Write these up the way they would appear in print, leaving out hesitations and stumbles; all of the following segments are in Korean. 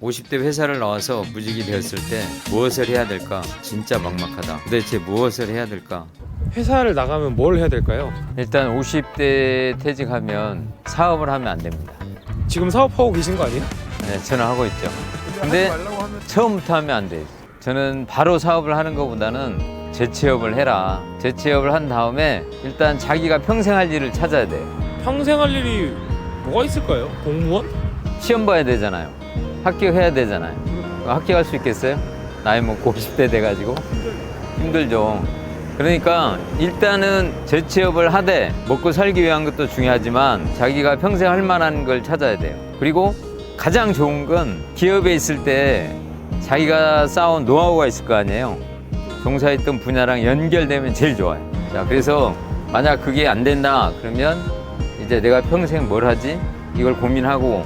50대 회사를 나와서 무직이 되었을 때 무엇을 해야 될까? 진짜 막막하다. 도대체 무엇을 해야 될까? 회사를 나가면 뭘 해야 될까요? 일단 50대 퇴직하면 사업을 하면 안 됩니다. 지금 사업하고 계신 거 아니에요? 네, 저는 하고 있죠. 근데 처음부터 하면 안 돼요. 저는 바로 사업을 하는 것보다는 재취업을 해라. 재취업을 한 다음에 일단 자기가 평생 할 일을 찾아야 돼요. 평생 할 일이 뭐가 있을까요? 공무원? 시험 봐야 되잖아요. 합격해야 되잖아요. 합격할 수 있겠어요? 나이 먹고 50대 돼가지고 힘들죠. 그러니까 일단은 재취업을 하되 먹고 살기 위한 것도 중요하지만 자기가 평생 할 만한 걸 찾아야 돼요. 그리고 가장 좋은 건 기업에 있을 때 자기가 쌓아온 노하우가 있을 거 아니에요. 종사했던 분야랑 연결되면 제일 좋아요. 자, 그래서 만약 그게 안 된다 그러면 이제 내가 평생 뭘 하지? 이걸 고민하고,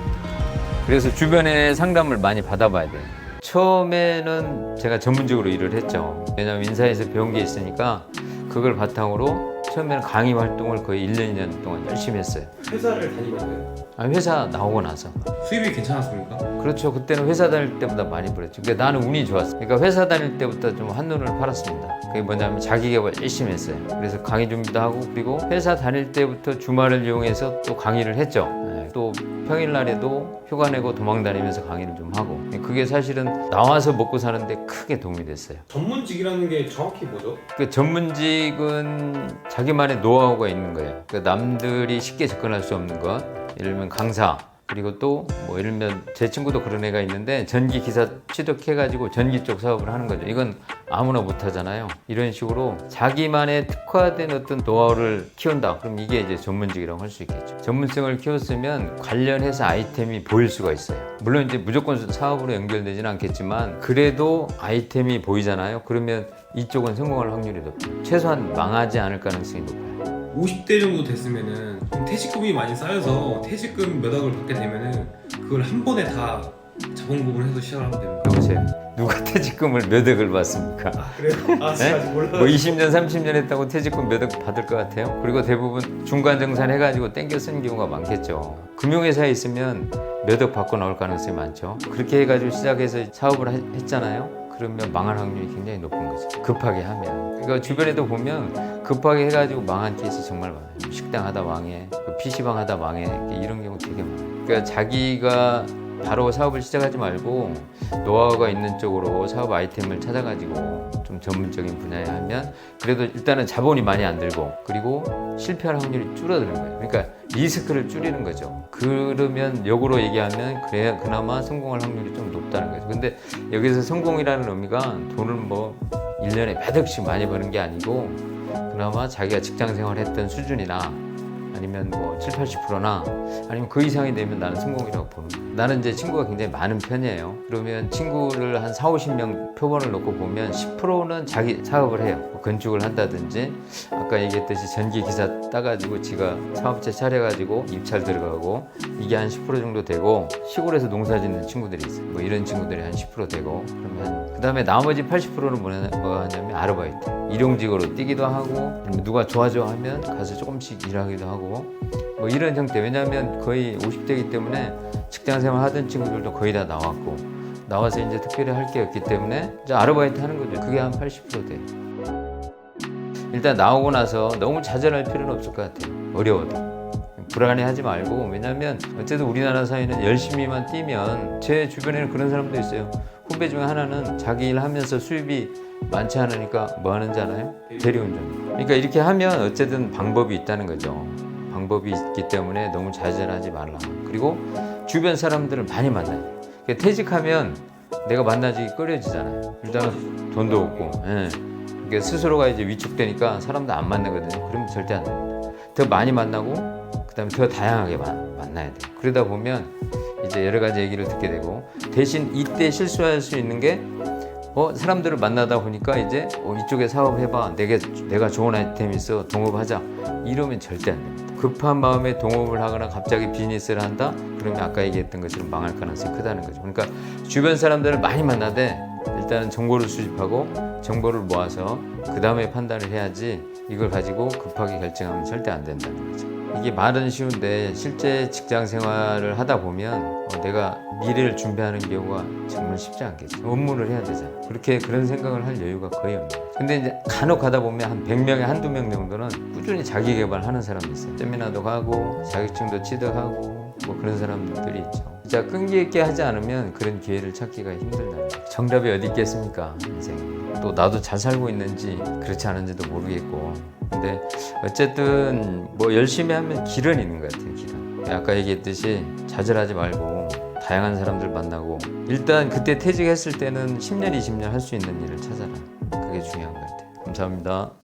그래서 주변에 상담을 많이 받아봐야 돼요. 처음에는 제가 전문적으로 일을 했죠. 왜냐하면 인사에서 배운 게 있으니까 그걸 바탕으로 처음에는 강의 활동을 거의 1년, 2년 동안 열심히 했어요. 회사를 다니면서요? 회사 나오고 나서. 수입이 괜찮았습니까? 그렇죠. 그때는 회사 다닐 때보다 많이 벌었죠. 그러니까 나는 운이 좋았어. 그러니까 회사 다닐 때부터 좀 한눈을 팔았습니다. 그게 뭐냐면 자기계발 열심히 했어요. 그래서 강의 준비도 하고, 그리고 회사 다닐 때부터 주말을 이용해서 또 강의를 했죠. 또 평일날에도 휴가 내고 도망 다니면서 강의를 좀 하고. 그게 사실은 나와서 먹고 사는데 크게 도움이 됐어요. 전문직이라는 게 정확히 뭐죠? 그 전문직은 자기만의 노하우가 있는 거예요. 그 남들이 쉽게 접근할 수 없는 것. 예를 들면 강사, 그리고 또 뭐 예를 들면 제 친구도 그런 애가 있는데 전기 기사 취득해가지고 전기 쪽 사업을 하는 거죠. 이건 아무나 못 하잖아요. 이런 식으로 자기만의 특화된 어떤 노하우를 키운다. 그럼 이게 이제 전문직이라고 할 수 있겠죠. 전문성을 키웠으면 관련해서 아이템이 보일 수가 있어요. 물론 이제 무조건 사업으로 연결되지는 않겠지만 그래도 아이템이 보이잖아요. 그러면 이쪽은 성공할 확률이 높아요. 최소한 망하지 않을 가능성이 높아요. 50대 정도 됐으면은 퇴직금이 많이 쌓여서 퇴직금 몇 억을 받게 되면은 그걸 한 번에 다 자본금을 해서 시작을 하면 됩니다. 여보세요. 누가 퇴직금을 몇 억을 받습니까? 그래요? 아, 네? 아직 몰라요. 뭐 20년, 30년 했다고 퇴직금 몇 억 받을 것 같아요? 그리고 대부분 중간정산 해가지고 땡겨 쓰는 경우가 많겠죠. 금융회사에 있으면 몇 억 받고 나올 가능성이 많죠. 그렇게 해가지고 시작해서 사업을 했잖아요. 그러면 망할 확률이 굉장히 높은 거죠. 급하게 하면. 그러니까 주변에도 보면 급하게 해가지고 망한 케이스 정말 많아요. 식당 하다 망해, PC방 하다 망해, 이런 경우 되게 많아요. 그러니까 자기가 바로 사업을 시작하지 말고 노하우가 있는 쪽으로 사업 아이템을 찾아가지고 좀 전문적인 분야에 하면 그래도 일단은 자본이 많이 안 들고, 그리고 실패할 확률이 줄어드는 거예요. 그러니까 리스크를 줄이는 거죠. 그러면 역으로 얘기하면 그래야 그나마 성공할 확률이 좀 높다는 거죠. 근데 여기서 성공이라는 의미가 돈을 뭐 1년에 몇 억씩 많이 버는 게 아니고 그나마 자기가 직장 생활했던 수준이나 아니면 뭐 7, 80%나 아니면 그 이상이 되면 나는 성공이라고 보는 거예요. 나는 이제 친구가 굉장히 많은 편이에요. 그러면 친구를 한 4, 50명 표본을 놓고 보면 10%는 자기 사업을 해요. 뭐 건축을 한다든지 아까 얘기했듯이 전기 기사 따가지고 지가 사업체 차려가지고 입찰 들어가고, 이게 한 10% 정도 되고, 시골에서 농사 짓는 친구들이 있어요. 뭐 이런 친구들이 한 10% 되고, 그러면 그 다음에 나머지 80%는 뭐 하냐면 아르바이트, 일용직으로 뛰기도 하고, 누가 좋아져 하면 가서 조금씩 일하기도 하고, 뭐 이런 형태. 왜냐하면 거의 50대이기 때문에 직장생활 하던 친구들도 거의 다 나왔고, 나와서 이제 특별히 할 게 없기 때문에 이제 아르바이트 하는 거죠. 그게 한 80% 돼요. 일단 나오고 나서 너무 좌절할 필요는 없을 것 같아요. 어려워도 불안해하지 말고. 왜냐하면 어쨌든 우리나라 사회는 열심히만 뛰면, 제 주변에는 그런 사람도 있어요. 후배 중에 하나는 자기 일 하면서 수입이 많지 않으니까 뭐 하는지 알아요? 대리운전. 그러니까 이렇게 하면 어쨌든 방법이 있다는 거죠. 방법이 있기 때문에 너무 좌절하지 말라. 그리고 주변 사람들을 많이 만나요. 그러니까 퇴직하면 내가 만나기 꺼려지잖아요. 일단은 돈도 없고, 그러니까 스스로가 이제 위축되니까 사람도 안 만나거든요. 그러면 절대 안 됩니다. 더 많이 만나고, 그 다음에 더 다양하게 만나야 돼요. 그러다 보면 이제 여러 가지 얘기를 듣게 되고, 대신 이때 실수할 수 있는 게 사람들을 만나다 보니까 이제 이쪽에 사업해봐, 내가 좋은 아이템 있어, 동업하자, 이러면 절대 안 됩니다. 급한 마음에 동업을 하거나 갑자기 비즈니스를 한다? 그러면 아까 얘기했던 것처럼 망할 가능성이 크다는 거죠. 그러니까 주변 사람들을 많이 만나되 일단은 정보를 수집하고 정보를 모아서 그 다음에 판단을 해야지, 이걸 가지고 급하게 결정하면 절대 안 된다는 거죠. 이게 말은 쉬운데 실제 직장 생활을 하다 보면 내가 미래를 준비하는 경우가 정말 쉽지 않겠죠. 업무를 해야 되잖아. 그런 생각을 할 여유가 거의 없는 거죠. 근데 이제 간혹 가다 보면 한 100명에 한두 명 정도는 꾸준히 자기 개발하는 사람이 있어요. 세미나도 가고 자격증도 취득하고 뭐 그런 사람들이 있죠. 진짜 끈기 있게 하지 않으면 그런 기회를 찾기가 힘들다는 거죠. 정답이 어디 있겠습니까? 인생. 또 나도 잘 살고 있는지 그렇지 않은지도 모르겠고, 근데 어쨌든 뭐 열심히 하면 길은 있는 것 같아요. 길은. 아까 얘기했듯이 좌절하지 말고 다양한 사람들 만나고, 일단 그때 퇴직했을 때는 10년 20년 할 수 있는 일을 찾아라. 그게 중요한 것 같아요. 감사합니다.